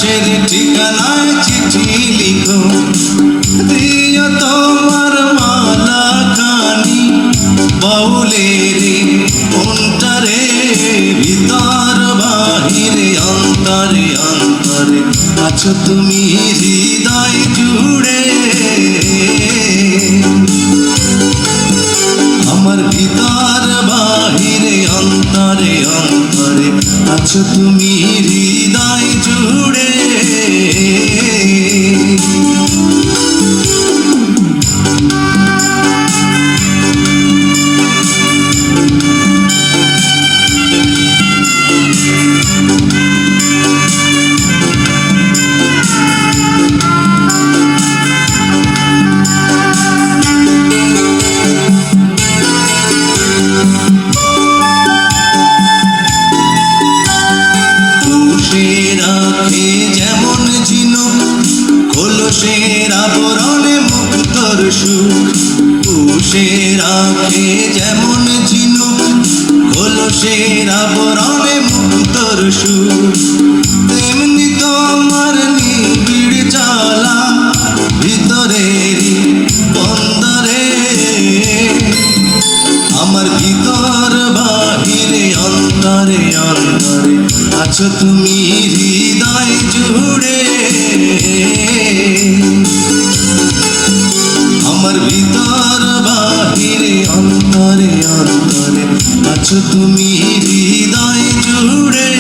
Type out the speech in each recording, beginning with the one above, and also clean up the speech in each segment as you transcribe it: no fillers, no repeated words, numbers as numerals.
আকাশের ঠিকানায় চিঠি লিখো, দিও তোমার মালা খানি বাউলের মনটারে, ভিতর বাহিরে অন্তরে অন্তরে আছো তুমি হৃদয় জুড়ে। আমার ভিতর বাহিরে অন্তরে অন্তরে আছো তুমি হৃদয় জুড়ে। যেমন ঝিনুক খোলসের আবরণে মুক্তর সুখ, পুষের আঁখে যেমন ঝিনুক খোলসের আবরণে মুক্তর সুখ, তেমনি তোমার নিবিড় জ্বালা ভিতরের বন্দরে। আমার ভিতর বাহিরে অন্তরে অন্তরে আছো তুমি হৃদয় জুড়ে। আমার ভিতর বাহিরে অন্তরে অন্তরে আছো তুমি হৃদয় জুড়ে।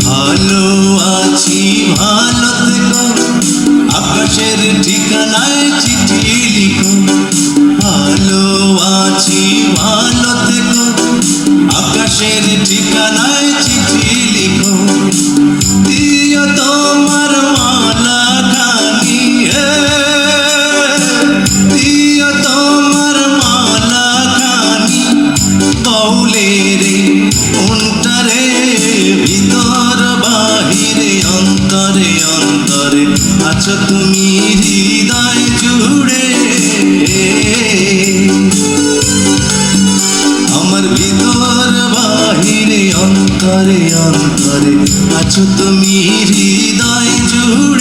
ভালো আছি ভালো থেকো, আকাশের ঠিকানায় চিঠি লিখো। ভালো আছি ভালো থেকো, আকাশের ঠিকানায় চিঠি লিখো, দিও তোমার মালা খানি, দিও তোমার মালা খানি বাউলের মনটারে, ভিতর বাহিরে অন্তরে অন্তরে আছো তুমি হৃদয় জুড়ে। আমার ভিতর বাহিরে অন্তরে অন্তরে আছো তুমি হৃদয় জুড়ে।